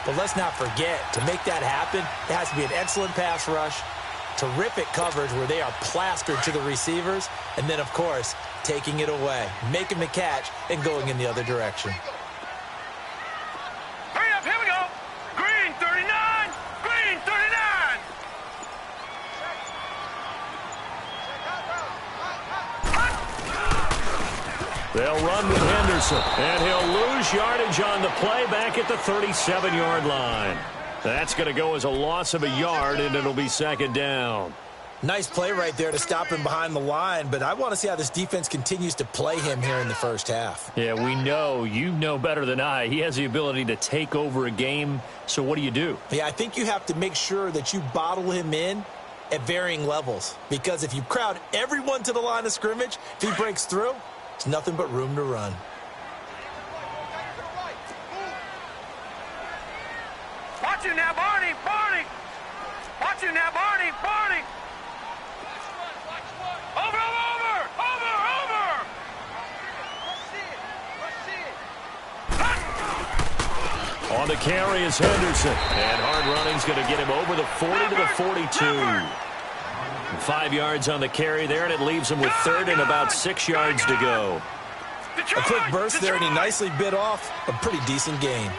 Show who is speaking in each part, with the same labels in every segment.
Speaker 1: But let's not forget, to make that happen, it has to be an excellent pass rush, terrific coverage where they are plastered to the receivers, and then, of course, taking it away, making the catch, and going in the other direction.
Speaker 2: Hurry up, here we go. Green 39, green 39.
Speaker 3: They'll run with Henderson, and he'll lose yardage on the play back at the 37-yard line. That's going to go as a loss of a yard, and it'll be second down.
Speaker 1: Nice play right there to stop him behind the line, but I want to see how this defense continues to play him here in the first half.
Speaker 3: Yeah, we know. You know better than I. He has the ability to take over a game, so what do?
Speaker 1: Yeah, I think you have to make sure that you bottle him in at varying levels, because if you crowd everyone to the line of scrimmage, if he breaks through, it's nothing but room to run.
Speaker 2: Watch you now, Barney, Barney. Watch you now, Barney, Barney. Over, over, over, over.
Speaker 3: On the carry is Henderson, and hard running's going to get him over the 40 to the 42. 5 yards on the carry there, and it leaves him with third and about 6 yards to go.
Speaker 1: A quick burst there, and he nicely bit off a pretty decent gain.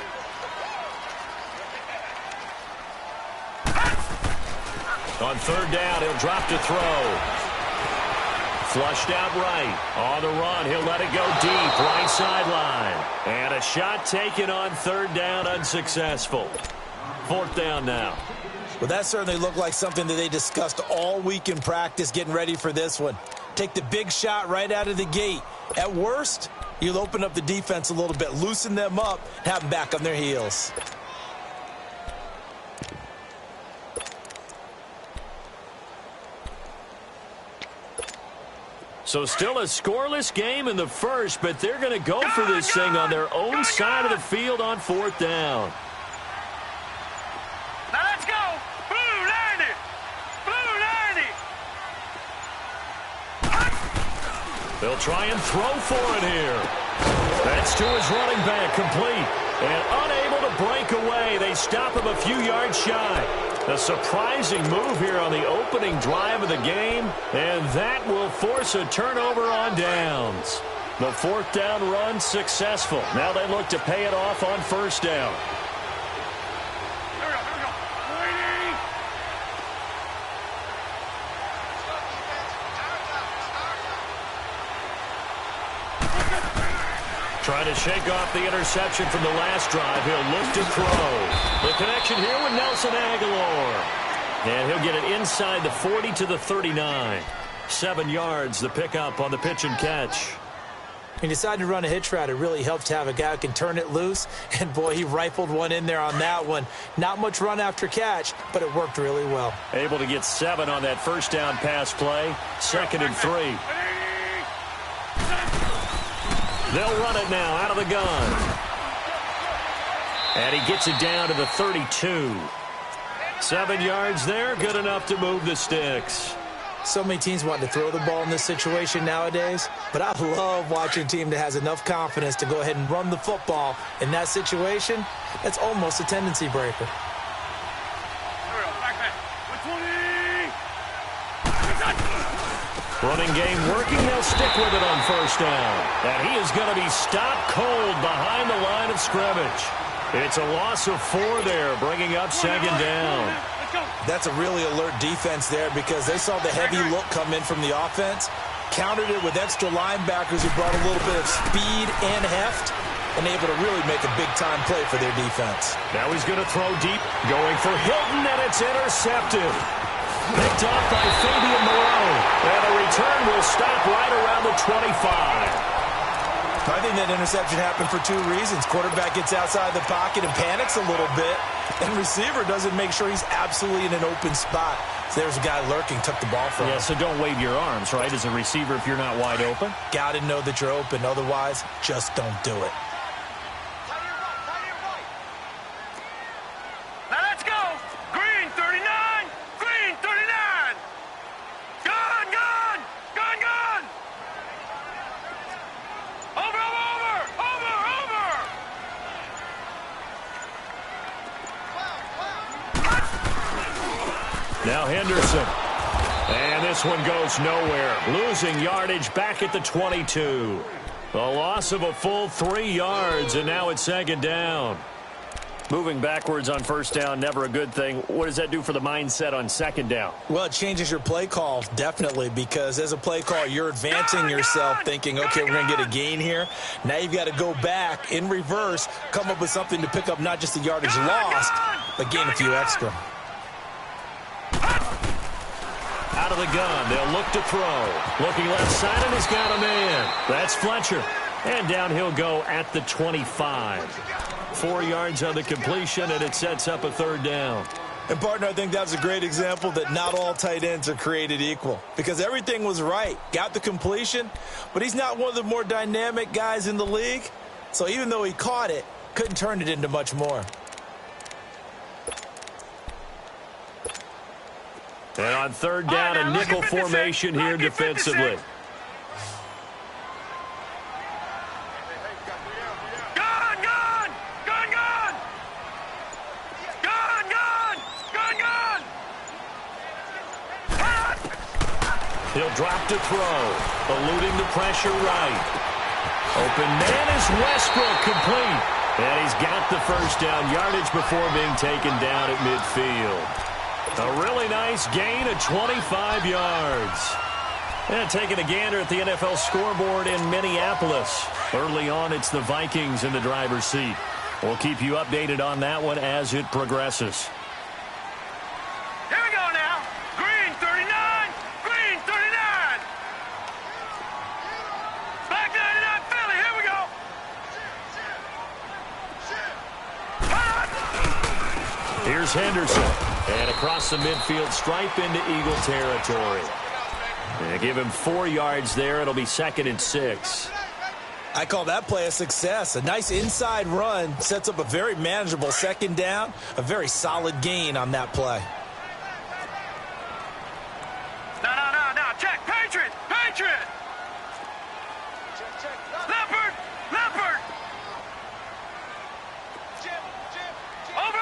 Speaker 3: On third down, he'll drop to throw. Flushed out right. On the run, he'll let it go deep, right sideline. And a shot taken on third down, unsuccessful. Fourth down now.
Speaker 1: Well, that certainly looked like something that they discussed all week in practice getting ready for this one. Take the big shot right out of the gate. At worst, you'll open up the defense a little bit, loosen them up, have them back on their heels.
Speaker 3: So still a scoreless game in the first, but they're going to go for this thing on their own side of the field on fourth down.
Speaker 2: Now let's go. Blue 90. Blue 90.
Speaker 3: They'll try and throw for it here. That's to his running back, complete. And unable to break away. They stop him a few yards shy. A surprising move here on the opening drive of the game, and that will force a turnover on downs. The fourth down run successful. Now they look to pay it off on first down.
Speaker 2: Here we go, here we go. Waiting.
Speaker 3: Trying to shake off the interception from the last drive. He'll look to throw. The connection here with Nelson Aguilar. And he'll get it inside the 40 to the 39. 7 yards, the pickup on the pitch and catch.
Speaker 1: He decided to run a hitch route. It really helped to have a guy who can turn it loose. And, boy, he rifled one in there on that one. Not much run after catch, but it worked really well.
Speaker 3: Able to get 7 on that first down pass play. 2nd and 3. They'll run it now out of the gun. And he gets it down to the 32. 7 yards there, good enough to move the sticks.
Speaker 1: So many teams want to throw the ball in this situation nowadays, but I love watching a team that has enough confidence to go ahead and run the football. In that situation, that's almost a tendency breaker.
Speaker 3: Running game working, they'll stick with it on first down. And he is going to be stopped cold behind the line of scrimmage. It's a loss of 4 there, bringing up second down.
Speaker 1: That's a really alert defense there because they saw the heavy look come in from the offense, countered it with extra linebackers who brought a little bit of speed and heft, and able to really make a big-time play for their defense.
Speaker 3: Now he's going to throw deep, going for Hilton, and it's intercepted. Picked off by Fabian Moreau, and the return will stop right around the 25.
Speaker 1: I think that interception happened for 2 reasons. Quarterback gets outside the pocket and panics a little bit, and receiver doesn't make sure he's absolutely in an open spot. So there's a guy lurking, took the ball from him.
Speaker 3: Yeah, so don't wave your arms, right, as a receiver if you're not wide open.
Speaker 1: Got to know that you're open. Otherwise, just don't do it.
Speaker 2: Now let's go. Green 39. Green 39. Gone, gone. Gone, gone. Over, over, over, over.
Speaker 3: Now Henderson. And this one goes nowhere. Losing yardage back at the 22. A loss of a full 3 yards, and now it's second down. Moving backwards on first down, never a good thing. What does that do for the mindset on second down?
Speaker 1: Well, it changes your play call, definitely, because as a play call, you're advancing yourself thinking, okay, we're going to get a gain here. Now you've got to go back in reverse, come up with something to pick up not just the yardage lost, but gain a few extra.
Speaker 3: Out of the gun, they'll look to throw. Looking left side, and he's got a man. That's Fletcher. And down he'll go at the 25. 4 yards on the completion, and it sets up a third down.
Speaker 1: And, partner, I think that's a great example that not all tight ends are created equal, because everything was right. Got the completion, but he's not one of the more dynamic guys in the league. So even though he caught it, couldn't turn it into much more.
Speaker 3: And on third down, a nickel formation here defensively. He'll drop to throw, eluding the pressure right. Open man is Westbrook, complete. And he's got the first down yardage before being taken down at midfield. A really nice gain of 25 yards. And taking a gander at the NFL scoreboard in Minneapolis. Early on, it's the Vikings in the driver's seat. We'll keep you updated on that one as it progresses.
Speaker 2: Here we go now. Green 39. Green 39. Black 99 Philly. Here we go.
Speaker 3: Here's Henderson. And across the midfield stripe into Eagle territory. And give him 4 yards there. It'll be 2nd and 6.
Speaker 1: I call that play a success. A nice inside run sets up a very manageable second down. A very solid gain on that play.
Speaker 2: No. Check. Patriot. Patriot. Leopard. Leopard. Over.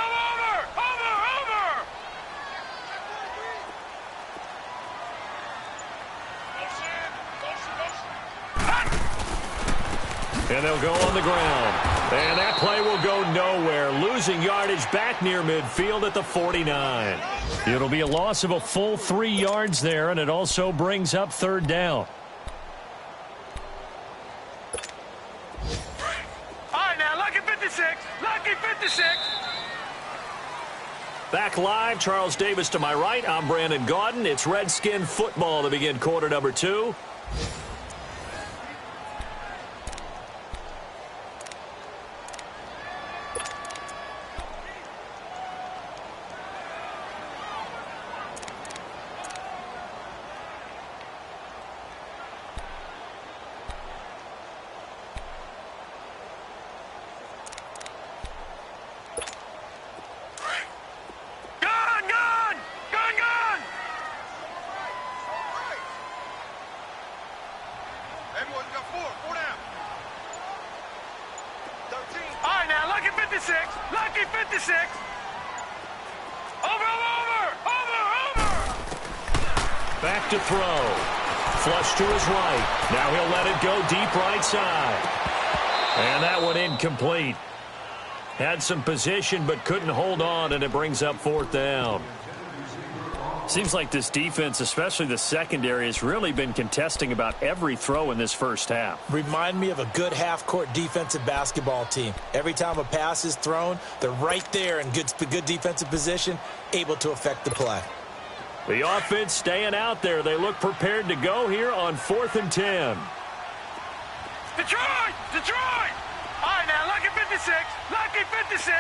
Speaker 3: And they'll go on the ground. And that play will go nowhere. Losing yardage back near midfield at the 49. It'll be a loss of a full 3 yards there, and it also brings up third down.
Speaker 2: All right, now, lucky 56. Lucky 56.
Speaker 3: Back live, Charles Davis to my right. I'm Brandon Gaudin. It's Redskin football to begin quarter number 2.
Speaker 2: Lucky 56. Over.
Speaker 3: Back to throw. Flush to his right. Now he'll let it go deep right side. And that one incomplete. Had some position but couldn't hold on, and it brings up fourth down. Seems like this defense, especially the secondary, has really been contesting about every throw in this first half.
Speaker 1: Remind me of a good half-court defensive basketball team. Every time a pass is thrown, they're right there in good defensive position, able to affect the play.
Speaker 3: The offense staying out there. They look prepared to go here on 4th and 10.
Speaker 2: Detroit! All right, now, lucky 56. Lucky 56.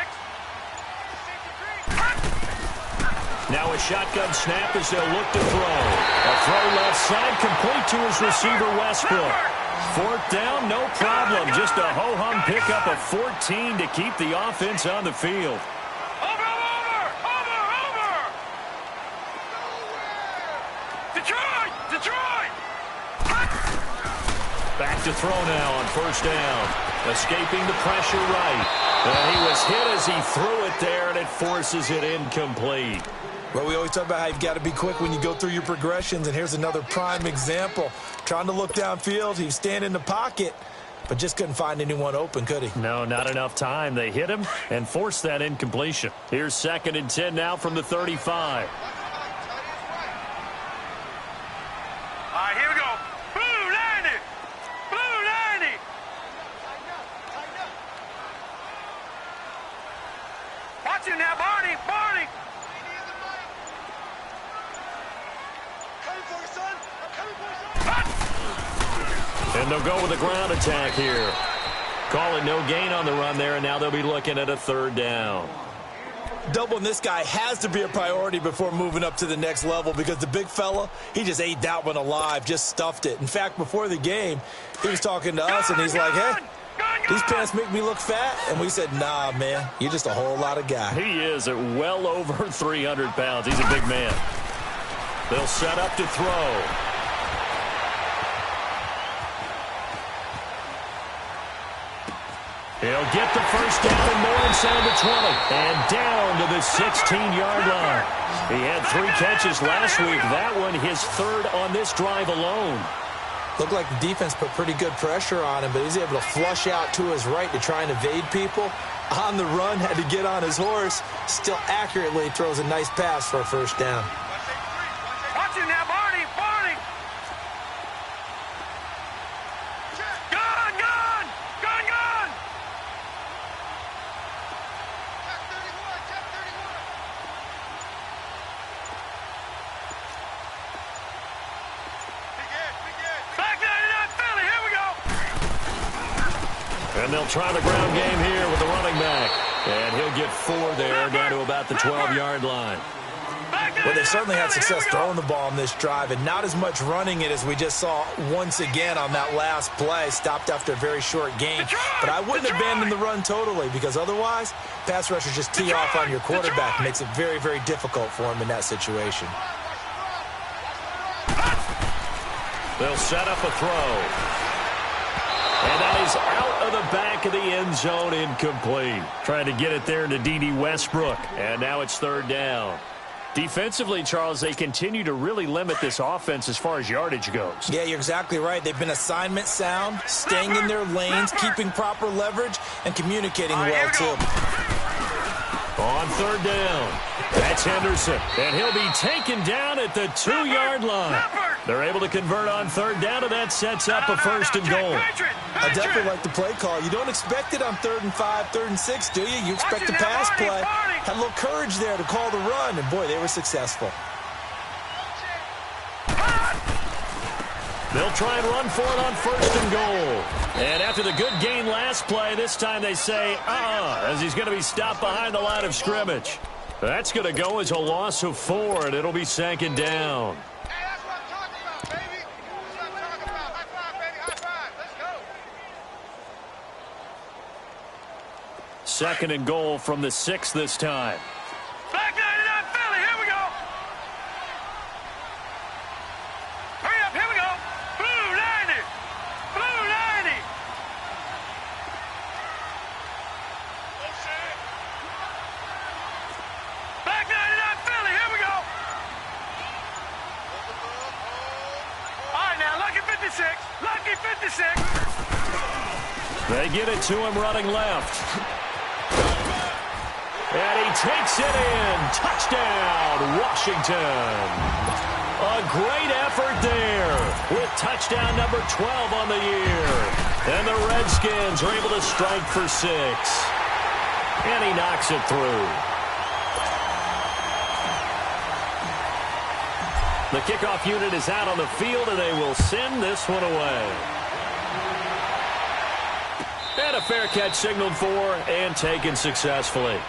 Speaker 3: Now a shotgun snap as they'll look to throw. A throw left side, complete to his receiver, Westbrook. Fourth down, no problem. Just a ho-hum pickup of 14 to keep the offense on the field.
Speaker 2: Over. Detroit!
Speaker 3: Back to throw now on first down. Escaping the pressure right. And he was hit as he threw it there, and it forces it incomplete.
Speaker 1: Well, we always talk about how you've got to be quick when you go through your progressions, and here's another prime example. Trying to look downfield, he was standing in the pocket, but just couldn't find anyone open, could he?
Speaker 3: No, not enough time. They hit him and forced that incompletion. Here's 2nd and 10 now from the 35.
Speaker 2: All right, here we go. Blue 90. Blue 90. Watch him now, Barney. Barney.
Speaker 3: And they'll go with a ground attack here. Call it no gain on the run there, and now they'll be looking at a 3rd down.
Speaker 1: Doubling this guy has to be a priority before moving up to the next level, because the big fella, he just ate that one alive, just stuffed it. In fact, before the game, he was talking to us, and he's like, hey, these pants make me look fat. And we said, nah, man, you're just a whole lot of guy.
Speaker 3: He is at well over 300 pounds. He's a big man. They'll set up to throw. He'll get the first down and more inside the 20. And down to the 16-yard line. He had 3 catches last week. That one his 3rd on this drive alone.
Speaker 1: Looked like the defense put pretty good pressure on him, but he's able to flush out to his right to try and evade people. On the run, had to get on his horse. Still accurately throws a nice pass for a first down.
Speaker 2: Watch him now, Barney. Barney. Gun, gun. Gun, gun. Back 99 Philly. Here we go.
Speaker 3: And they'll try the ground game here with the running back. And he'll get 4 there, down to about the 12-yard line.
Speaker 1: Well, they certainly had success throwing the ball on this drive, and not as much running it as we just saw once again on that last play. Stopped after a very short gain. But I wouldn't abandon the run totally, because otherwise, pass rushers just tee off on your quarterback. Makes it very, very difficult for him in that situation.
Speaker 3: They'll set up a throw. And that is out of the back of the end zone, incomplete. Trying to get it there to D.D. Westbrook. And now it's 3rd down. Defensively, Charles, they continue to really limit this offense as far as yardage goes.
Speaker 1: Yeah, you're exactly right. They've been assignment sound, staying in their lanes, keeping proper leverage, and communicating well, too.
Speaker 3: On 3rd down, that's Henderson. And he'll be taken down at the 2-yard line. They're able to convert on 3rd down, and that sets up a 1st and goal.
Speaker 1: I definitely like the play call. You don't expect it on 3rd and 5, 3rd and 6, do you? You expect a pass play. Had a little courage there to call the run, and boy, they were successful.
Speaker 3: They'll try and run for it on 1st and goal. And after the good gain last play, this time they say, as he's going to be stopped behind the line of scrimmage. That's going to go as a loss of 4, and it'll be 2nd down. Second and goal from the 6 this time.
Speaker 2: Back 99 Philly. Here we go. Hurry up. Here we go. Blue 90. Blue 90. Back 99 Philly. Here we go. All right, now, lucky 56. Lucky 56.
Speaker 3: They get it to him running left. And he takes it in. Touchdown, Washington. A great effort there with touchdown number 12 on the year. And the Redskins are able to strike for 6. And he knocks it through. The kickoff unit is out on the field, and they will send this one away. And a fair catch signaled for and taken successfully.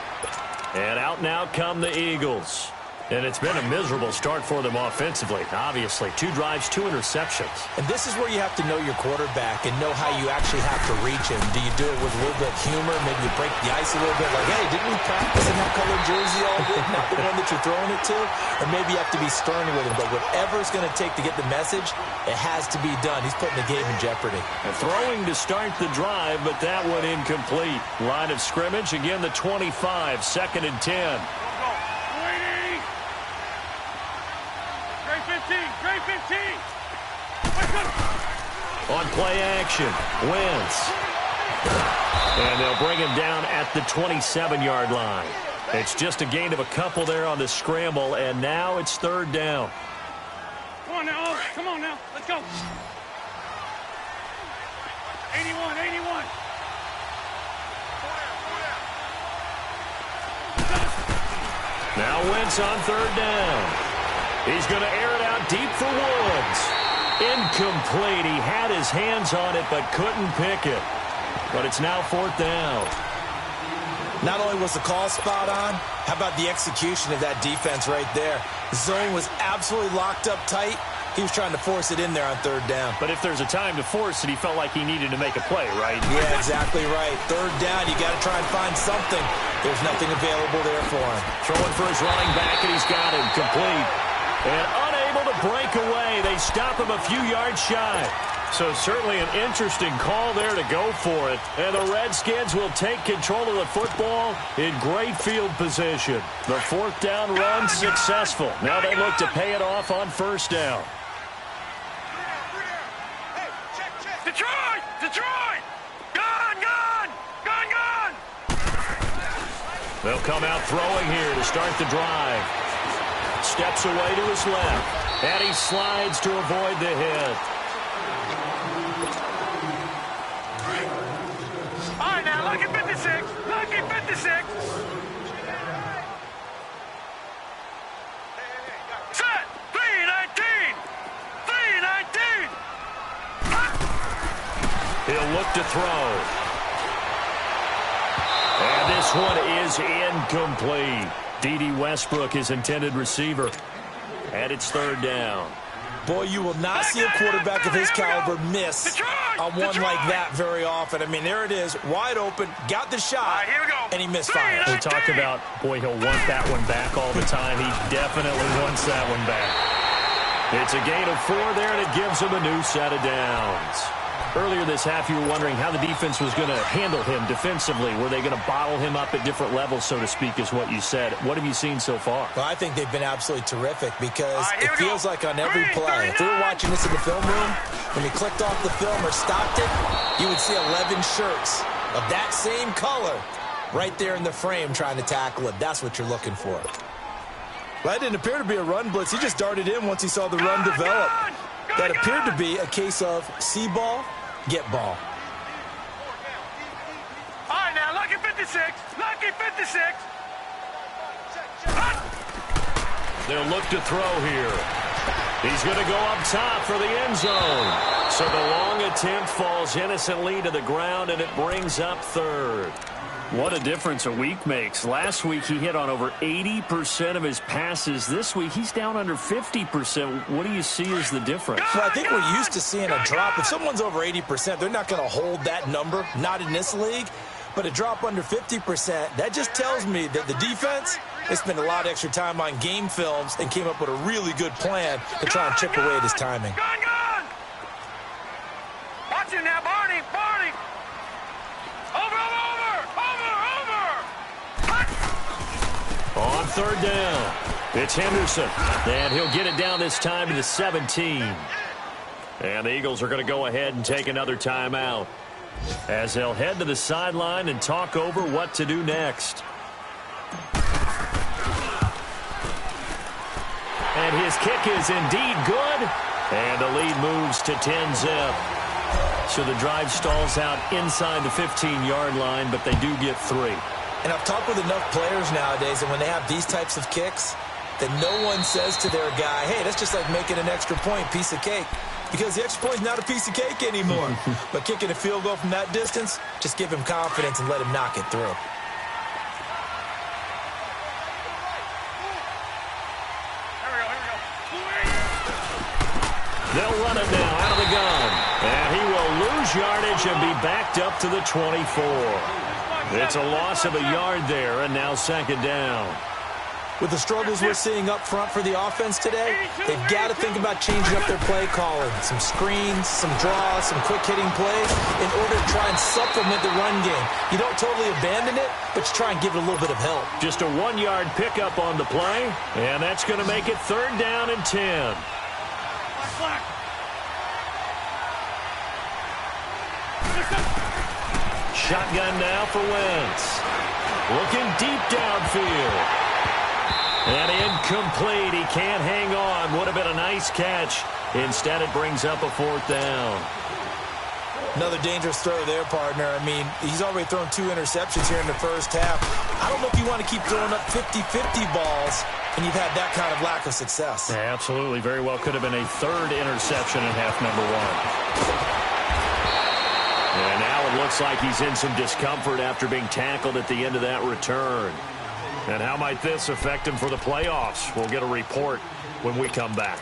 Speaker 3: And out now come the Eagles. And it's been a miserable start for them offensively. Obviously, 2 drives, 2 interceptions.
Speaker 1: And this is where you have to know your quarterback and know how you actually have to reach him. Do you do it with a little bit of humor? Maybe you break the ice a little bit, like, hey, didn't we practice in that colored jersey all week? Not the one that you're throwing it to? Or maybe you have to be stern with him. But whatever it's going to take to get the message, it has to be done. He's putting the game in jeopardy.
Speaker 3: And throwing to start the drive, but that one incomplete. Line of scrimmage, again the 25, 2nd and 10.
Speaker 2: Trey 15.
Speaker 3: On play action, Wentz. And they'll bring him down at the 27-yard line. It's just a gain of a couple there on the scramble, and now it's 3rd down.
Speaker 2: Come on now, come on now, let's go. 81.
Speaker 3: Now Wentz on 3rd down. He's going to air it out deep for Woods. Incomplete. He had his hands on it but couldn't pick it. But it's now 4th down.
Speaker 1: Not only was the call spot on, how about the execution of that defense right there? The zone was absolutely locked up tight. He was trying to force it in there on 3rd down.
Speaker 3: But if there's a time to force it, he felt like he needed to make a play, right?
Speaker 1: Yeah, exactly right. 3rd down, you got to try and find something. There's nothing available there for him.
Speaker 3: Throwing for his running back, and he's got him complete. And unable to break away. They stop him a few yards shy. So certainly an interesting call there to go for it. And the Redskins will take control of the football in great field position. The 4th down run successful. Now they look to pay it off on 1st down.
Speaker 2: Detroit! Gone!
Speaker 3: They'll come out throwing here to start the drive. Steps away to his left. And he slides to avoid the hit.
Speaker 2: All right, now, lucky 56. Set! 319!
Speaker 3: He'll look to throw. And this one is incomplete. D.D. Westbrook, his intended receiver. And it's 3rd down.
Speaker 1: Boy, you will not see a quarterback of his caliber miss on one like that very often. I mean, there it is, wide open, got the shot, and he misfired.
Speaker 3: We talk about, boy, he'll want that one back all the time. He definitely wants that one back. It's a gain of 4 there, and it gives him a new set of downs. Earlier this half, you were wondering how the defense was going to handle him defensively. Were they going to bottle him up at different levels, so to speak, is what you said. What have you seen so far?
Speaker 1: Well, I think they've been absolutely terrific because it feels like on every play, if we were watching this in the film room, when he clicked off the film or stopped it, you would see 11 shirts of that same color right there in the frame trying to tackle it. That's what you're looking for. Well, that didn't appear to be a run blitz. He just darted in once he saw the run develop. That appeared to be a case of see ball, get ball.
Speaker 2: All right, now, lucky 56.
Speaker 3: They'll look to throw here. He's going to go up top for the end zone. So the long attempt falls innocently to the ground, and it brings up 3rd. What a difference a week makes. Last week, he hit on over 80% of his passes. This week, he's down under 50%. What do you see as the difference?
Speaker 1: Well, I think we're used to seeing a drop. If someone's over 80%, they're not going to hold that number, not in this league. But a drop under 50%, that just tells me that the defense, they spent a lot of extra time on game films and came up with a really good plan to try and chip away at his timing.
Speaker 2: Gone! Watch it now, Barney! Over!
Speaker 3: On 3rd down, it's Henderson. And he'll get it down this time to the 17. And the Eagles are going to go ahead and take another timeout as they'll head to the sideline and talk over what to do next. And his kick is indeed good. And the lead moves to 10-zip. So the drive stalls out inside the 15-yard line, but they do get 3.
Speaker 1: And I've talked with enough players nowadays, and when they have these types of kicks, that no one says to their guy, hey, that's just like making an extra point, piece of cake. Because the extra point is not a piece of cake anymore. But kicking a field goal from that distance, just give him confidence and let him knock it through.
Speaker 3: They'll run it now out of the gun. And he will lose yardage and be backed up to the 24. It's a loss of a yard there, and now second down.
Speaker 1: With the struggles we're seeing up front for the offense today, they've got to think about changing up their play calling. Some screens, some draws, some quick-hitting plays in order to try and supplement the run game. You don't totally abandon it, but you try and give it a little bit of help.
Speaker 3: Just a 1-yard pickup on the play, and that's going to make it third down and 10. Shotgun now for Wentz. Looking deep downfield. And incomplete. He can't hang on. Would have been a nice catch. Instead, it brings up a fourth down.
Speaker 1: Another dangerous throw there, partner. I mean, he's already thrown 2 interceptions here in the first half. I don't know if you want to keep throwing up 50-50 balls and you've had that kind of lack of success.
Speaker 3: Yeah, absolutely. Very well could have been a third interception in half number 1. And now it looks like he's in some discomfort after being tackled at the end of that return. And how might this affect him for the playoffs? We'll get a report when we come back.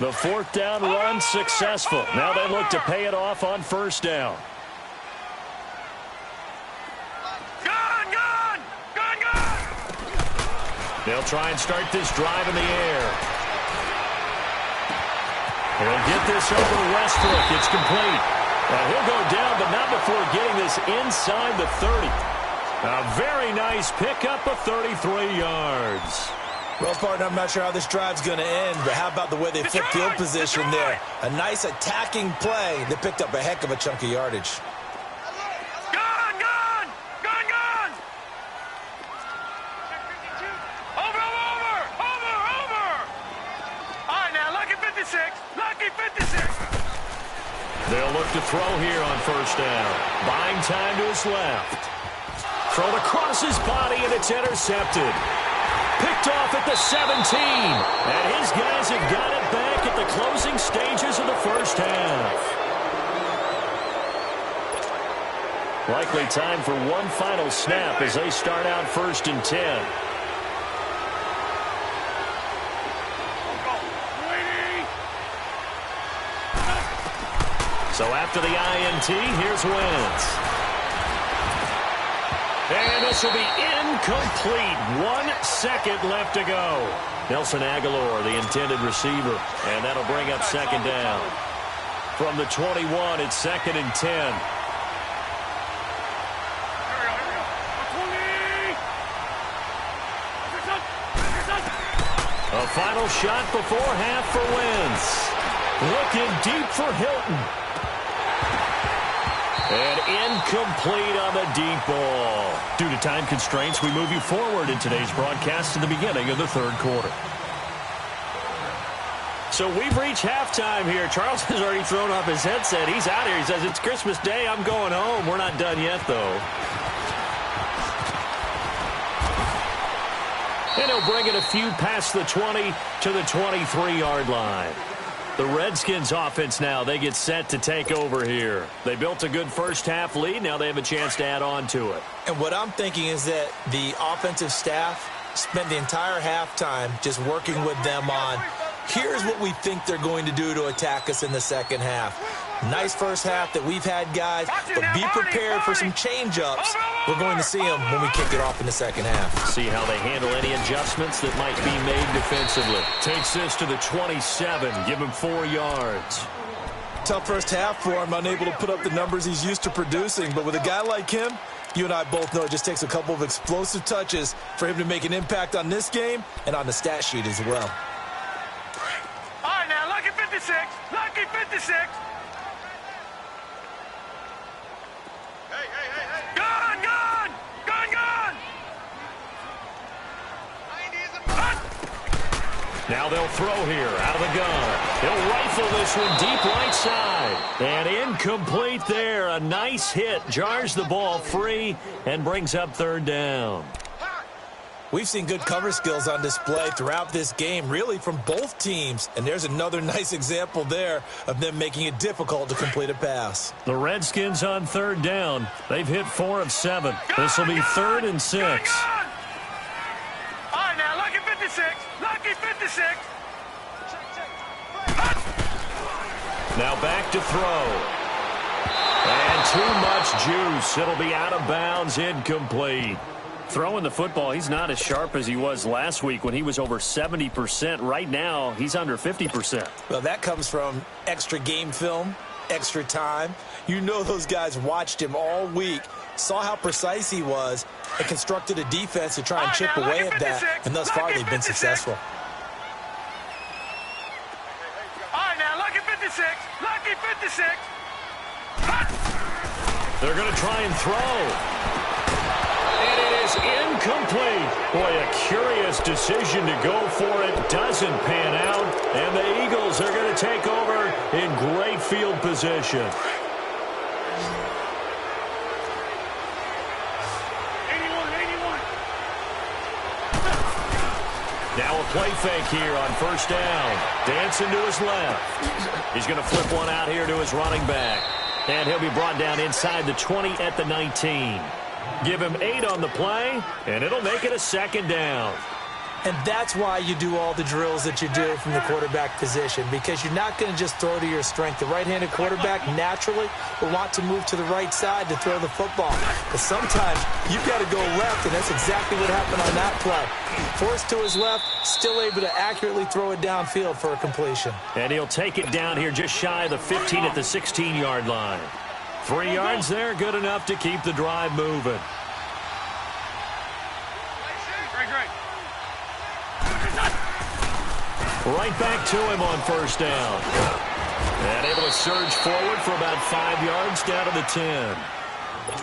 Speaker 3: The fourth down run successful. Now they look to pay it off on first down.
Speaker 2: Gun, gun! Gun, gun!
Speaker 3: They'll try and start this drive in the air. They'll get this over Westbrook. It's complete. He'll go down, but not before getting this inside the 30. A very nice pickup of 33 yards.
Speaker 1: Well, partner, I'm not sure how this drive's going to end, but how about the way they flipped field position there? A nice attacking play that picked up a heck of a chunk of yardage.
Speaker 2: Gun, gun! Gun, gun! Over, over, over, over! All right, now, lucky 56. Lucky 56.
Speaker 3: They'll look to throw here on first down. Buying time to his left. Thrown across his body, and it's intercepted. Picked off at the 17. And his guys have got it back at the closing stages of the first half. Likely time for one final snap as they start out first and 10. So after the INT, here's Wentz. And this will be incomplete. 1 second left to go. Nelson Aguilar, the intended receiver. And that'll bring up second down. From the 21, it's second and 10. A final shot before half for Wentz. Looking deep for Hilton. And incomplete on the deep ball. Due to time constraints, we move you forward in today's broadcast to the beginning of the third quarter. So we've reached halftime here. Charles has already thrown off his headset. He's out here. He says, it's Christmas Day. I'm going home. We're not done yet, though. And he'll bring it a few past the 20 to the 23-yard line. The Redskins offense now, they get set to take over here. They built a good first-half lead. Now they have a chance to add on to it.
Speaker 1: And what I'm thinking is that the offensive staff spent the entire halftime just working with them on, here's what we think they're going to do to attack us in the second half. Nice first half that we've had, guys, but be prepared for some change-ups. We're going to see them when we kick it off in the second half.
Speaker 3: See how they handle any adjustments that might be made defensively. Takes this to the 27. Give him 4 yards.
Speaker 1: Tough first half for him, unable to put up the numbers he's used to producing. But with a guy like him, you and I both know it just takes a couple of explosive touches for him to make an impact on this game and on the stat sheet as well.
Speaker 2: All right, now, lucky 56. Lucky 56. Gun, gun! Gun, gun!
Speaker 3: Now they'll throw here out of the gun. He'll rifle this one deep right side. And incomplete there. A nice hit. Jars the ball free and brings up third down.
Speaker 1: We've seen good cover skills on display throughout this game, really from both teams. And there's another nice example there of them making it difficult to complete a pass.
Speaker 3: The Redskins on third down. They've hit 4 of 7. This will be third and 6.
Speaker 2: All right, now, lucky 56. 56.
Speaker 3: Now back to throw. And too much juice. It'll be out of bounds, incomplete. Throwing the football, he's not as sharp as he was last week when he was over 70%. Right now, he's under 50%.
Speaker 1: Well, that comes from extra game film, extra time. You know those guys watched him all week, saw how precise he was, and constructed a defense to try and chip away at that. And thus far, they've been successful.
Speaker 2: All right, now, lucky 56. Lucky 56.
Speaker 3: They're going to try and throw. And it is incomplete. Boy, a curious decision to go for it. Doesn't pan out. And the Eagles are going to take over in great field position.
Speaker 2: 81, 81.
Speaker 3: Now a play fake here on first down. Dancing to his left. He's going to flip one out here to his running back. And he'll be brought down inside the 20 at the 19. Give him 8 on the play, and it'll make it a second down.
Speaker 1: And that's why you do all the drills that you do from the quarterback position, because you're not going to just throw to your strength. The right-handed quarterback naturally will want to move to the right side to throw the football. But sometimes you've got to go left, and that's exactly what happened on that play. Forced to his left, still able to accurately throw it downfield for a completion.
Speaker 3: And he'll take it down here just shy of the 15 at the 16-yard line. 3 yards there, good enough to keep the drive moving.
Speaker 2: Great.
Speaker 3: Right back to him on first down. And able to surge forward for about 5 yards down to the 10.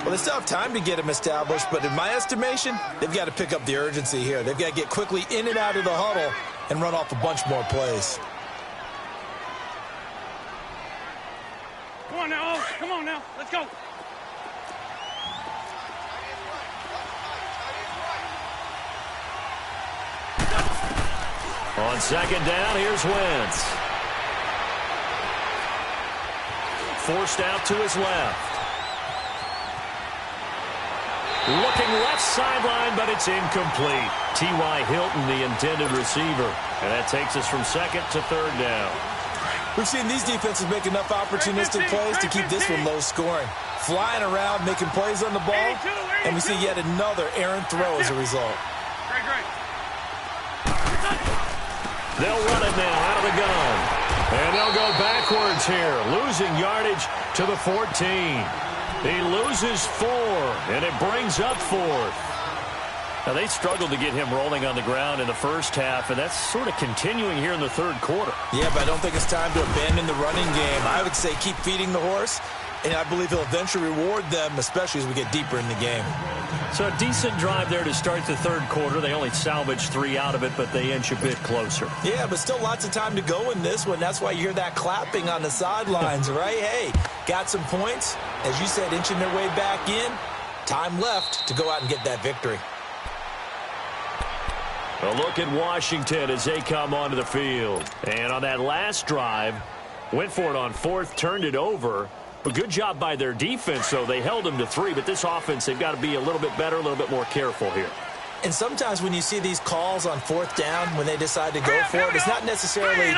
Speaker 1: Well, they still have time to get him established, but in my estimation, they've got to pick up the urgency here. They've got to get quickly in and out of the huddle and run off a bunch more plays.
Speaker 2: Come on now, Oaks. Come on now. Let's go.
Speaker 3: On second down, here's Wentz. Forced out to his left. Looking left sideline, but it's incomplete. T.Y. Hilton, the intended receiver. And that takes us from second to third down.
Speaker 1: We've seen these defenses make enough opportunistic plays to keep this one low scoring. Flying around, making plays on the ball, and we see yet another errant throw as a result.
Speaker 2: Great.
Speaker 3: They'll run it now out of the gun. And they'll go backwards here, losing yardage to the 14. He loses 4, and it brings up 4th. Now, they struggled to get him rolling on the ground in the first half, and that's sort of continuing here in the third quarter.
Speaker 1: Yeah, but I don't think it's time to abandon the running game. I would say keep feeding the horse, and I believe he'll eventually reward them, especially as we get deeper in the game.
Speaker 3: So a decent drive there to start the third quarter. They only salvaged 3 out of it, but they inch a bit closer.
Speaker 1: Yeah, but still lots of time to go in this one. That's why you hear that clapping on the sidelines, right? Hey, got some points. As you said, inching their way back in. Time left to go out and get that victory.
Speaker 3: A look at Washington as they come onto the field. And on that last drive, went for it on 4th, turned it over. A good job by their defense, though. They held them to 3, but this offense, they've got to be a little bit better, a little bit more careful here.
Speaker 1: And sometimes when you see these calls on 4th down, when they decide to go for it, it's not necessarily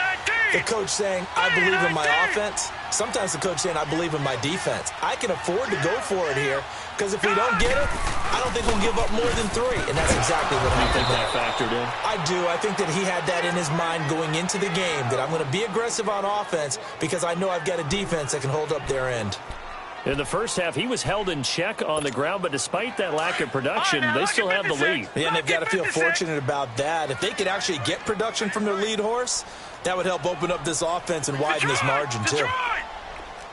Speaker 1: the coach saying, I believe in my offense. Sometimes the coach saying, I believe in my defense. I can afford to go for it here, because if we don't get it, I don't think we'll give up more than 3. And that's exactly what happened.
Speaker 3: You think that factored in?
Speaker 1: I do. I think that he had that in his mind going into the game, that I'm going to be aggressive on offense because I know I've got a defense that can hold up their end.
Speaker 3: In the first half, he was held in check on the ground, but despite that lack of production, they still have the lead.
Speaker 1: Yeah, and they've got to feel fortunate about that. If they could actually get production from their lead horse, that would help open up this offense and widen this margin, too.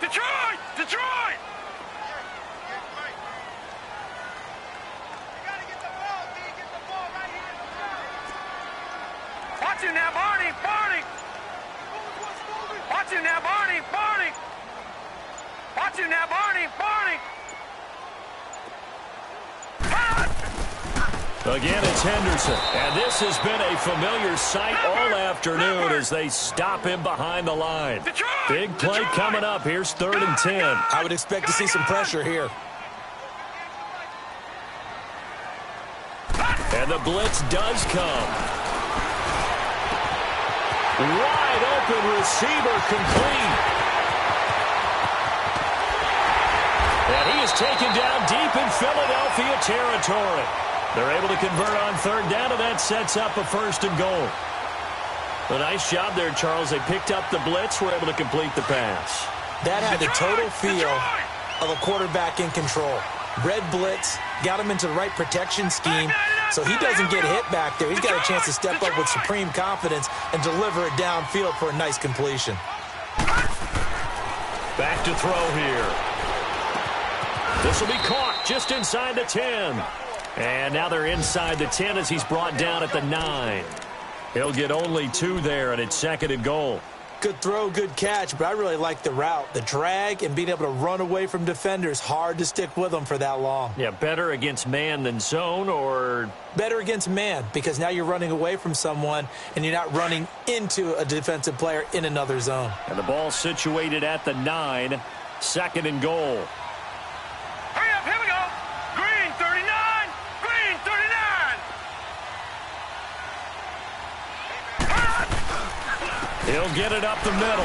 Speaker 2: Detroit! Watch it now, Barney! Watch it now, Barney! Watch it now, Barney!
Speaker 3: Again, it's Henderson. And this has been a familiar sight all afternoon as they stop him behind the line. Big play coming up. Here's 3rd and 10.
Speaker 1: I would expect to see some pressure here.
Speaker 3: And the blitz does come. Wide open receiver complete. And he is taken down deep in Philadelphia territory. They're able to convert on third down, and that sets up a 1st and goal. A nice job there, Charles. They picked up the blitz, were able to complete the pass.
Speaker 1: That had the total feel of a quarterback in control. Red blitz, got him into the right protection scheme, so he doesn't get hit back there. He's got a chance to step up with supreme confidence and deliver it downfield for a nice completion.
Speaker 3: Back to throw here. This will be caught just inside the 10. And now they're inside the 10 as he's brought down at the 9. He'll get only 2 there, and it's 2nd and goal.
Speaker 1: Good throw, good catch, but I really like the route. The drag and being able to run away from defenders, hard to stick with them for that long.
Speaker 3: Yeah, better against man than zone, or?
Speaker 1: Better against man, because now you're running away from someone and you're not running into a defensive player in another zone.
Speaker 3: And the ball situated at the 9, 2nd and goal.
Speaker 2: Hurry up, here we go. Green 39, green 39.
Speaker 3: He'll get it up the middle.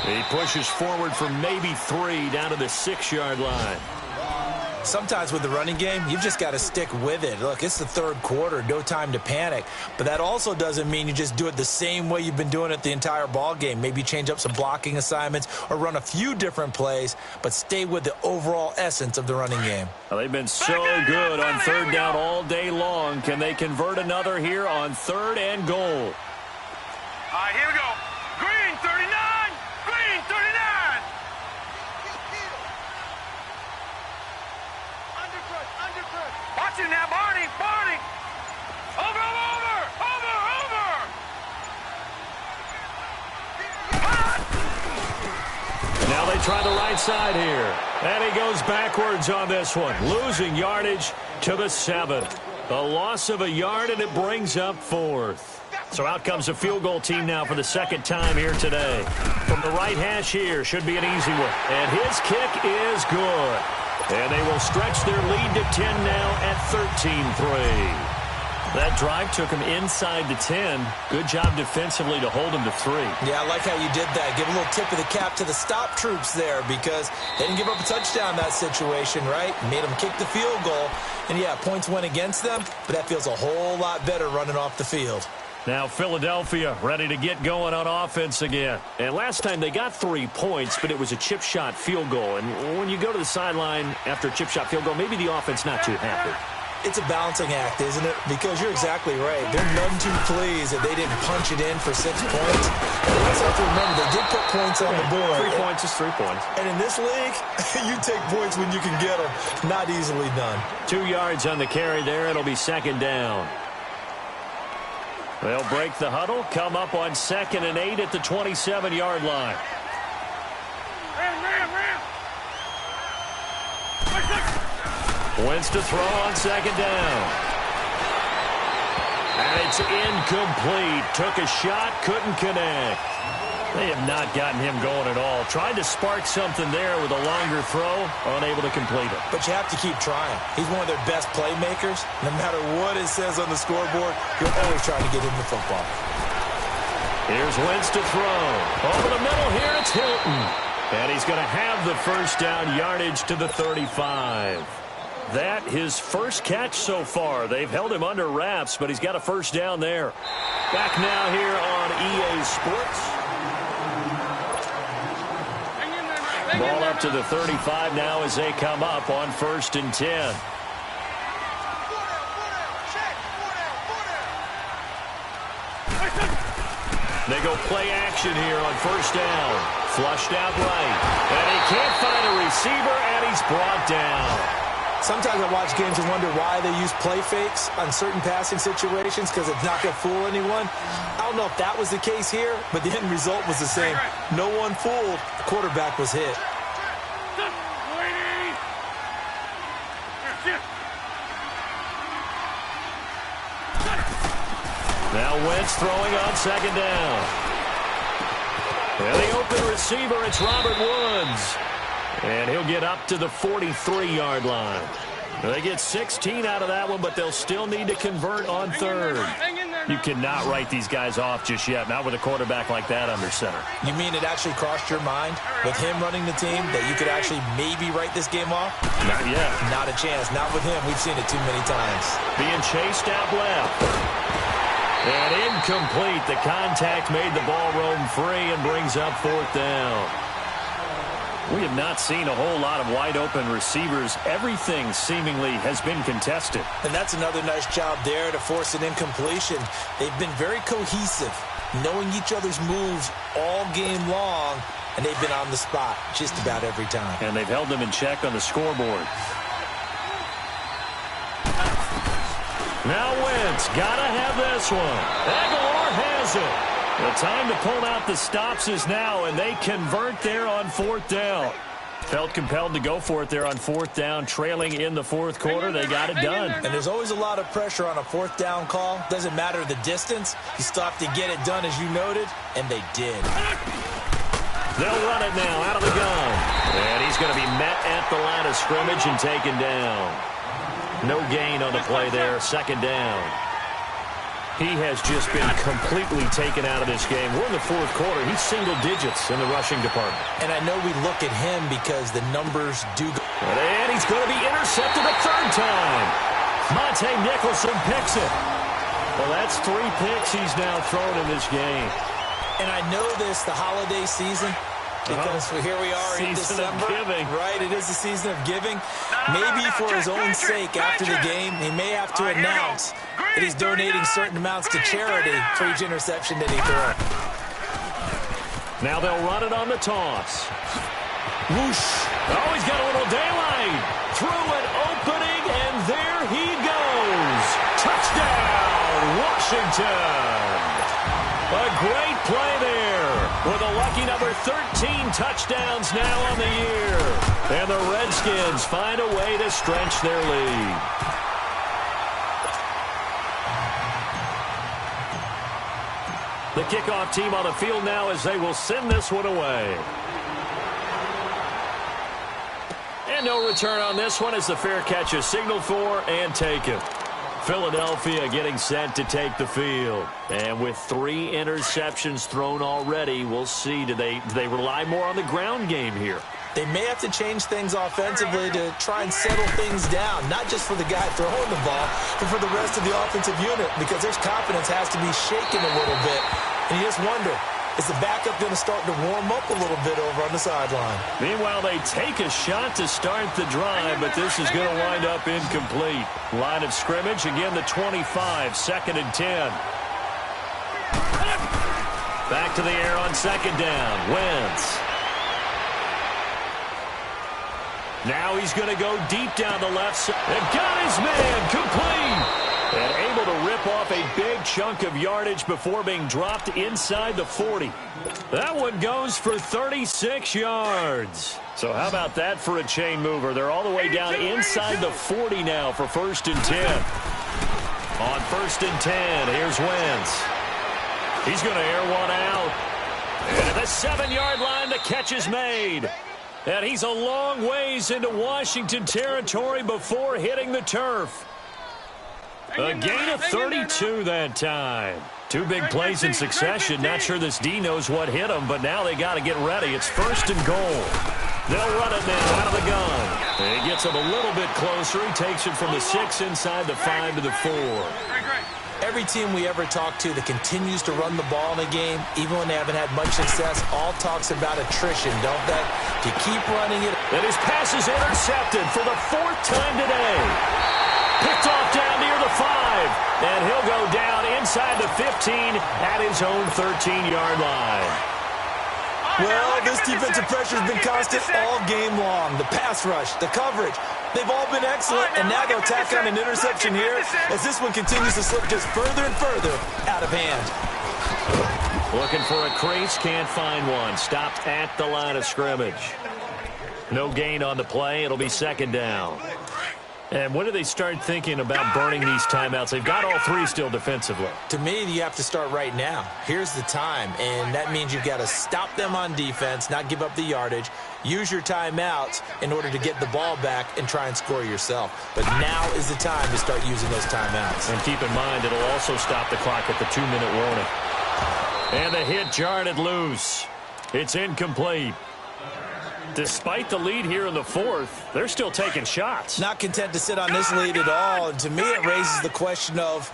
Speaker 3: He pushes forward for maybe 3 down to the 6-yard line.
Speaker 1: Sometimes with the running game, you've just got to stick with it. Look, it's the 3rd quarter, no time to panic. But that also doesn't mean you just do it the same way you've been doing it the entire ball game. Maybe change up some blocking assignments or run a few different plays, but stay with the overall essence of the running game.
Speaker 3: Well, they've been so good on 3rd down all day long. Can they convert another here on 3rd and goal?
Speaker 2: All right, here we go. Green 39, green 39. Watch it now, Barney, Barney. Over.
Speaker 3: Now they try the right side here. And he goes backwards on this one, losing yardage to the 7. A loss of a yard, and it brings up 4th. So out comes a field goal team now for the 2nd time here today. From the right hash here, should be an easy one. And his kick is good. And they will stretch their lead to 10 now at 13-3. That drive took him inside the 10. Good job defensively to hold him to 3.
Speaker 1: Yeah, I like how you did that. Give a little tip of the cap to the stop troops there because they didn't give up a touchdown in that situation, right? Made them kick the field goal. And, yeah, points went against them, but that feels a whole lot better running off the field.
Speaker 3: Now Philadelphia ready to get going on offense again. And last time they got 3 points, but it was a chip shot field goal. And when you go to the sideline after a chip shot field goal, maybe the offense not too happy.
Speaker 1: It's a balancing act, isn't it? Because you're exactly right. They're none too pleased that they didn't punch it in for 6 points. And you also have to remember, they did put points on the board.
Speaker 3: 3 points is 3 points.
Speaker 1: And in this league, you take points when you can get them. Not easily done.
Speaker 3: 2 yards on the carry there. It'll be 2nd down. They'll break the huddle, come up on 2nd and 8 at the 27-yard line. Wentz to throw on 2nd down. And it's incomplete. Took a shot, couldn't connect. They have not gotten him going at all. Tried to spark something there with a longer throw, unable to complete it.
Speaker 1: But you have to keep trying. He's one of their best playmakers. No matter what it says on the scoreboard, you're always trying to get him the football.
Speaker 3: Here's Wentz to throw. Over the middle here, it's Hilton. And he's going to have the 1st down yardage to the 35. That his first catch so far. They've held him under wraps, but he's got a 1st down there. Back now here on EA Sports. Ball up to the 35 now as they come up on 1st and 10. They go play action here on 1st down. Flushed out right. And he can't find a receiver, and he's brought down.
Speaker 1: Sometimes I watch games and wonder why they use play fakes on certain passing situations because it's not going to fool anyone. I don't know if that was the case here, but the end result was the same. No one fooled. The quarterback was hit.
Speaker 3: Now Wentz throwing on 2nd down. And the open receiver, it's Robert Woods. And he'll get up to the 43-yard line. They get 16 out of that one, but they'll still need to convert on 3rd. You cannot write these guys off just yet, not with a quarterback like that under center.
Speaker 1: You mean it actually crossed your mind with him running the team that you could actually maybe write this game off?
Speaker 3: Not yet.
Speaker 1: Not a chance. Not with him. We've seen it too many times.
Speaker 3: Being chased out left. And incomplete. The contact made the ball roam free and brings up 4th down. We have not seen a whole lot of wide-open receivers. Everything seemingly has been contested.
Speaker 1: And that's another nice job there to force an incompletion. They've been very cohesive, knowing each other's moves all game long, and they've been on the spot just about every time.
Speaker 3: And they've held them in check on the scoreboard. Now Wentz, gotta have this one. Aguilar has it. The time to pull out the stops is now, and they convert there on 4th down. Felt compelled to go for it there on 4th down, trailing in the 4th quarter. They got it done.
Speaker 1: And there's always a lot of pressure on a 4th down call. Doesn't matter the distance. You still have to get it done, as you noted, and they did.
Speaker 3: They'll run it now out of the gun. And he's going to be met at the line of scrimmage and taken down. No gain on the play there, 2nd down. He has just been completely taken out of this game. We're in the 4th quarter. He's single digits in the rushing department.
Speaker 1: And I know we look at him because the numbers do go.
Speaker 3: And he's going to be intercepted a 3rd time. Monte Nicholson picks it. Well, that's 3 picks he's now thrown in this game.
Speaker 1: And I know this, the holiday season, because here we are in December. Right, it is the season of giving. Maybe for his own sake after the game, he may have to announce that he's donating certain amounts to charity for each interception that he throws.
Speaker 3: Now they'll run it on the toss.
Speaker 1: Whoosh.
Speaker 3: Oh, he's got a little daylight. Through an opening, and there he goes. Touchdown, Washington. A great play there with a lucky number 13 touchdowns now on the year. And the Redskins find a way to stretch their lead. The kickoff team on the field now as they will send this one away. And no return on this one as the fair catch is signaled for and taken. Philadelphia getting set to take the field. And with 3 interceptions thrown already, we'll see. Do they rely more on the ground game here?
Speaker 1: They may have to change things offensively to try and settle things down, not just for the guy throwing the ball, but for the rest of the offensive unit, because their confidence has to be shaken a little bit. And you just wonder, is the backup going to start to warm up a little bit over on the sideline?
Speaker 3: Meanwhile, they take a shot to start the drive, but this is going to wind up incomplete. Line of scrimmage, again the 25, 2nd and 10. Back to the air on 2nd down. Wentz. Now he's going to go deep down the left side. And got his man complete. And able to rip off a big chunk of yardage before being dropped inside the 40. That one goes for 36 yards. So how about that for a chain mover? They're all the way down inside the 40 now for 1st and 10. On 1st and 10, here's Wentz. He's going to air one out. And at the 7-yard line, the catch is made. And he's a long ways into Washington territory before hitting the turf. A gain of 32 that time. 2 big plays in succession. Not sure this D knows what hit him, but now they got to get ready. It's 1st and goal. They'll run it now out of the gun. And he gets him a little bit closer. He takes it from the 6 inside the 5 to the 4.
Speaker 1: Every team we ever talk to that continues to run the ball in a game, even when they haven't had much success, all talks about attrition, don't they? To keep running it.
Speaker 3: And his pass is intercepted for the 4th time today. Picked off down near the 5. And he'll go down inside the 15 at his own 13-yard line.
Speaker 1: Well, this defensive pressure has been constant all game long. The pass rush, the coverage, they've all been excellent. And now they'll tack on an interception here as this one continues to slip just further and further out of hand.
Speaker 3: Looking for a crease, can't find one. Stopped at the line of scrimmage. No gain on the play. It'll be 2nd down. And when do they start thinking about burning these timeouts? They've got all 3 still defensively.
Speaker 1: To me, you have to start right now. Here's the time, and that means you've got to stop them on defense, not give up the yardage, use your timeouts in order to get the ball back and try and score yourself. But now is the time to start using those timeouts.
Speaker 3: And keep in mind, it'll also stop the clock at the 2-minute warning. And the hit jarred it loose. It's incomplete. Despite the lead here in the fourth, they're still taking shots.
Speaker 1: Not content to sit on this lead at all. And to me, it raises the question of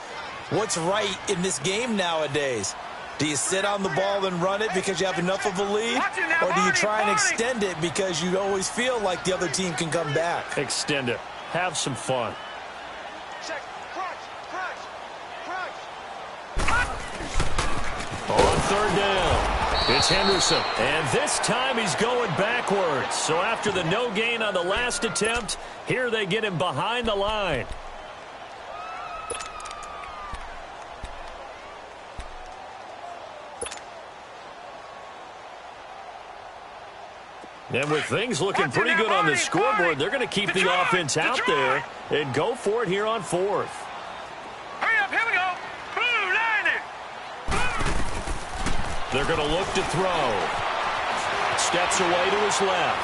Speaker 1: what's right in this game nowadays. Do you sit on the ball and run it because you have enough of a lead? Or do you try and extend it because you always feel like the other team can come back?
Speaker 3: Extend it. Have some fun. On third down, it's Henderson. And this time he's going backwards. So after the no gain on the last attempt, here they get him behind the line. And with things looking pretty good on the scoreboard, they're going to keep the offense out there and go for it here on fourth.
Speaker 2: Hurry up, here we go. Blue, line it.
Speaker 3: They're going to look to throw. Steps away to his left.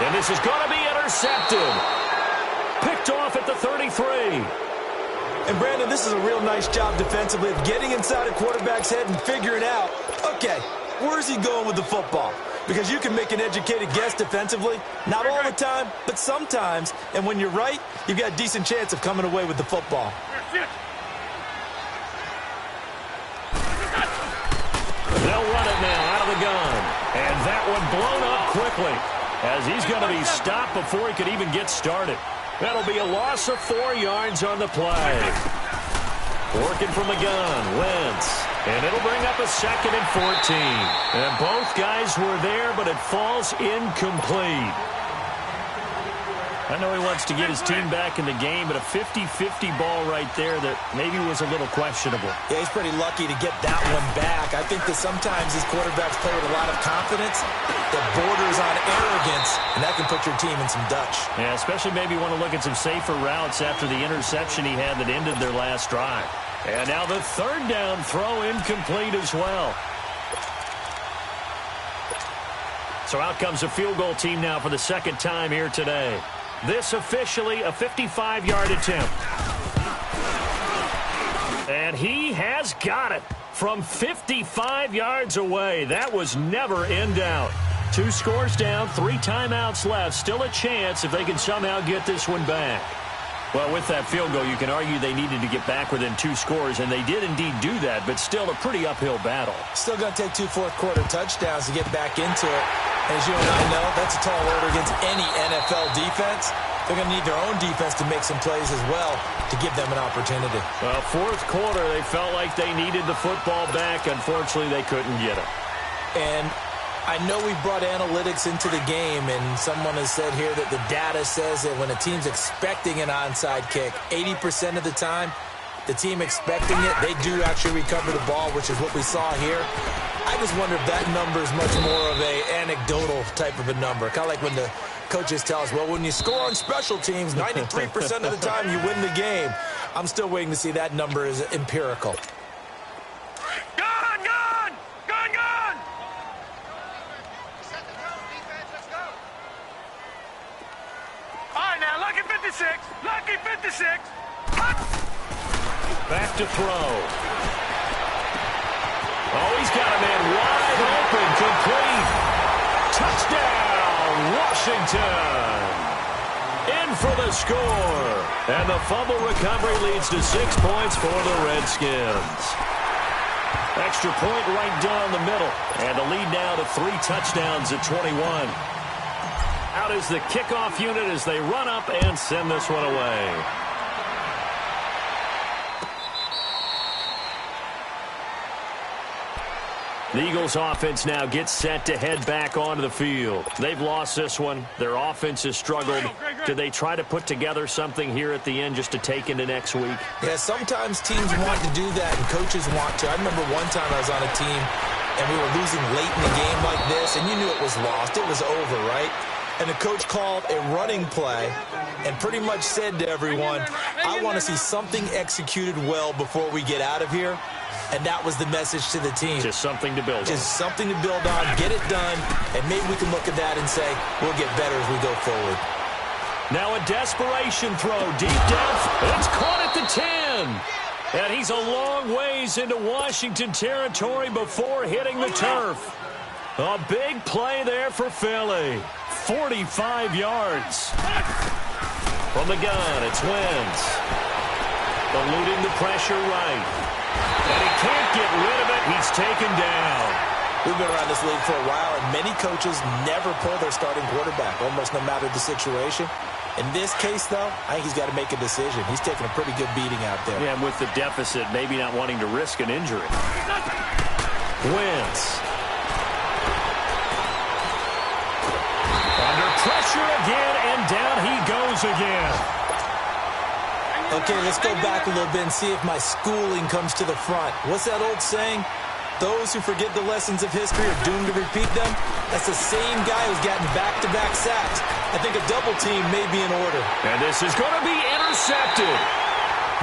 Speaker 3: And this is going to be intercepted. Picked off at the 33.
Speaker 1: And Brandon, this is a real nice job defensively of getting inside a quarterback's head and figuring out, okay, where's he going with the football? Because you can make an educated guess defensively. Not all the time, but sometimes. And when you're right, you've got a decent chance of coming away with the football.
Speaker 3: They'll run it now out of the gun. And that one blown up quickly as he's going to be stopped before he could even get started. That'll be a loss of 4 yards on the play. Working from the gun, Wentz. And it'll bring up a 2nd and 14. And both guys were there, but it falls incomplete. I know he wants to get his team back in the game, but a 50-50 ball right there that maybe was a little questionable.
Speaker 1: Yeah, he's pretty lucky to get that one back. I think that sometimes these quarterbacks play with a lot of confidence that borders on arrogance, and that can put your team in some Dutch.
Speaker 3: Yeah, especially maybe want to look at some safer routes after the interception he had that ended their last drive. And now the third down throw incomplete as well. So out comes a field goal team now for the second time here today. This officially a 55-yard attempt. And he has got it from 55 yards away. That was never in doubt. 2 scores down, 3 timeouts left. Still a chance if they can somehow get this one back. Well, with that field goal, you can argue they needed to get back within 2 scores, and they did indeed do that, but still a pretty uphill battle.
Speaker 1: Still going to take 2 fourth-quarter touchdowns to get back into it. As you and I know, that's a tall order against any NFL defense. They're going to need their own defense to make some plays as well to give them an opportunity.
Speaker 3: Well, fourth quarter, they felt like they needed the football back. Unfortunately, they couldn't get it.
Speaker 1: And I know we brought analytics into the game, and someone has said here that the data says that when a team's expecting an onside kick, 80% of the time, the team expecting it, they do actually recover the ball, which is what we saw here. I just wonder if that number is much more of a anecdotal type of a number. Kind of like when the coaches tell us, well, when you score on special teams, 93% of the time you win the game. I'm still waiting to see that number is empirical.
Speaker 2: Gun, gun! Gun, gun! All right, now, lucky 56. Lucky 56.
Speaker 3: Back to throw. Oh, he's got a man wide open, complete. Touchdown, Washington. In for the score. And the fumble recovery leads to 6 points for the Redskins. Extra point right down the middle. And the lead now to 3 touchdowns at 21. Out is the kickoff unit as they run up and send this one away. The Eagles offense now gets set to head back onto the field. They've lost this one. Their offense has struggled. Do they try to put together something here at the end just to take into next week?
Speaker 1: Yeah, sometimes teams want to do that and coaches want to. I remember one time I was on a team and we were losing late in the game like this, and you knew it was lost. It was over, right? And the coach called a running play and pretty much said to everyone, I want to see something executed well before we get out of here. And that was the message to the team.
Speaker 3: Just something to build on.
Speaker 1: Just something to build on, get it done, and maybe we can look at that and say, we'll get better as we go forward.
Speaker 3: Now a desperation throw deep down. It's caught at the 10. And he's a long ways into Washington territory before hitting the turf. A big play there for Philly. 45 yards. From the gun, it's Wentz. Eluding the pressure right. And he can't get rid of it. He's taken down.
Speaker 1: We've been around this league for a while, and many coaches never pull their starting quarterback, almost no matter the situation. In this case, though, I think he's got to make a decision. He's taking a pretty good beating out there.
Speaker 3: Yeah, and with the deficit, maybe not wanting to risk an injury. Wentz. Under pressure again, and down he goes again.
Speaker 1: Okay, let's go back a little bit and see if my schooling comes to the front. What's that old saying? Those who forget the lessons of history are doomed to repeat them. That's the same guy who's gotten back-to-back sacks. I think a double team may be in order.
Speaker 3: And this is going to be intercepted.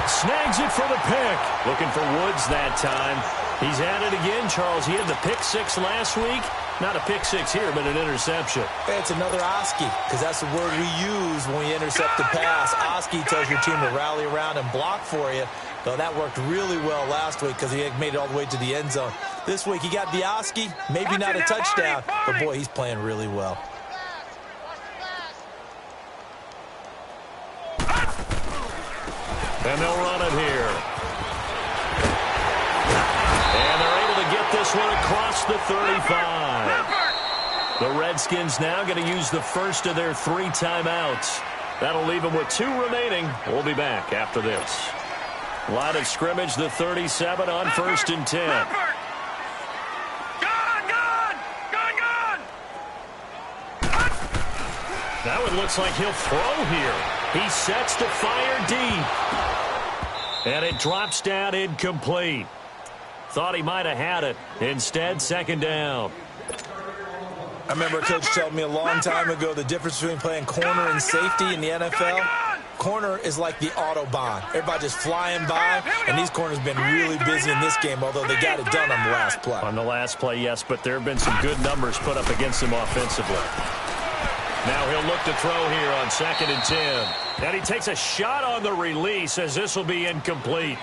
Speaker 3: Snags it for the pick. Looking for Woods that time. He's at it again, Charles. He had the pick six last week. Not a pick six here, but an interception.
Speaker 1: It's another Oski, because that's the word we use when we intercept the pass. Oski tells your team to rally around and block for you. So that worked really well last week because he made it all the way to the end zone. This week he got the Oski, maybe not a touchdown, but boy, he's playing really well.
Speaker 3: And they'll run it here. And they're able to get this one across the 35. The Redskins now going to use the first of their 3 timeouts. That'll leave them with 2 remaining. We'll be back after this. Line of scrimmage, the 37 on 1st and 10. That one looks like he'll throw here. He sets to fire deep. And it drops down incomplete. Thought he might have had it. Instead, 2nd down.
Speaker 1: I remember a coach told me a long time ago the difference between playing corner and safety in the NFL. Corner is like the Autobahn. Everybody just flying by, and these corners have been really busy in this game, although they got it done on the last play.
Speaker 3: On the last play, yes, but there have been some good numbers put up against them offensively. Now he'll look to throw here on 2nd and 10. And he takes a shot on the release as this will be incomplete.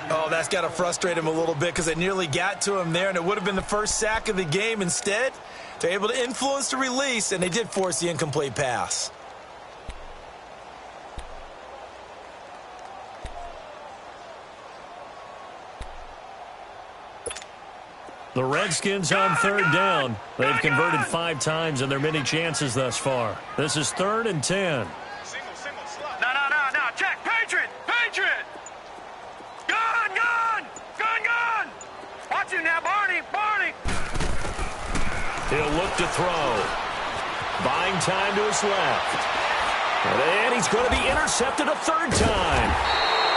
Speaker 1: Oh, that's got to frustrate him a little bit because they nearly got to him there, and it would have been the first sack of the game. Instead, they're able to influence the release, and they did force the incomplete pass.
Speaker 3: The Redskins on 3rd down. They've converted 5 times in their many chances thus far. This is 3rd and 10.
Speaker 2: No. Check. Patriot. Gun. Watch you now, Barney.
Speaker 3: He'll look to throw. Buying time to his left. And he's going to be intercepted a 3rd time.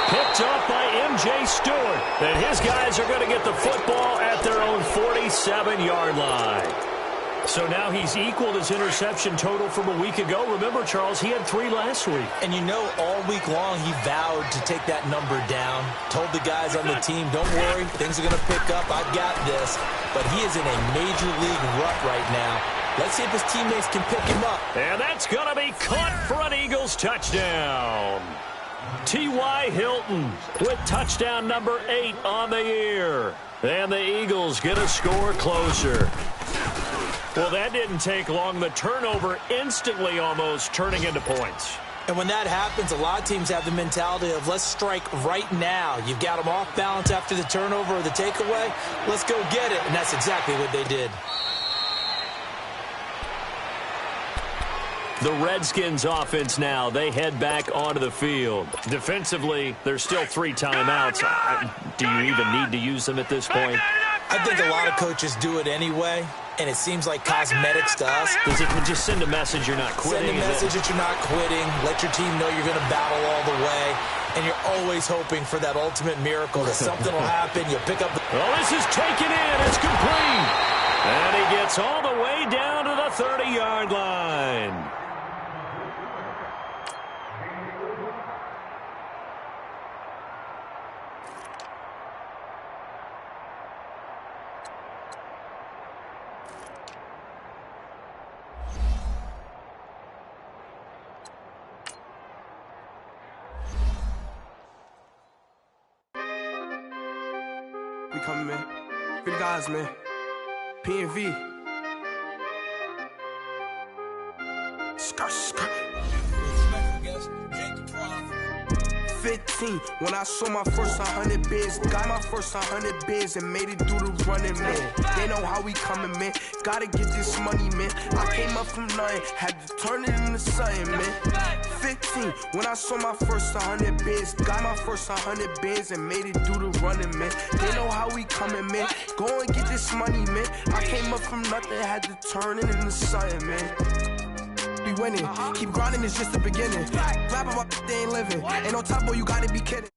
Speaker 3: Picked off by M.J. Stewart. And his guys are going to get the football at their own 47-yard line. So now he's equaled his interception total from a week ago. Remember, Charles, he had 3 last week.
Speaker 1: And you know, all week long he vowed to take that number down. Told the guys on the team, don't worry, things are going to pick up. I've got this. But he is in a major league rut right now. Let's see if his teammates can pick him up.
Speaker 3: And that's going to be caught for an Eagles touchdown. T.Y. Hilton with touchdown number 8 on the year. And the Eagles get a score closer. Well, that didn't take long. The turnover instantly almost turning into points.
Speaker 1: And when that happens, a lot of teams have the mentality of let's strike right now. You've got them off balance after the turnover or the takeaway. Let's go get it. And that's exactly what they did.
Speaker 3: The Redskins offense now, they head back onto the field. Defensively, there's still 3 timeouts. Do you even need to use them at this point?
Speaker 1: I think a lot of coaches do it anyway, and it seems like cosmetics to us.
Speaker 3: Does it just send a message you're not quitting?
Speaker 1: Send a message that you're not quitting. Let your team know you're going to battle all the way, and you're always hoping for that ultimate miracle that something will happen. You'll pick up the...
Speaker 3: Well, this is taken in. It's complete. And he gets all the way down to the 30-yard line.
Speaker 4: we coming, man. For the guys, man. P&V. Skirt, skirt. 15, when I saw my first 100 bids, got my first 100 bids and made it through the running, man. They know how we coming, man. Gotta get this money, man. I came up from nothing, had to turn it into something, man. 15, when I saw my first 100 bids, got my first 100 bids and made it through the running, man. They know how we coming, man. Go and get this money, man. I came up from nothing, had to turn it into something, man. Be winning, keep grinding, it's just the beginning. Rap about they ain't living, ain't no top boy, you gotta be kidding.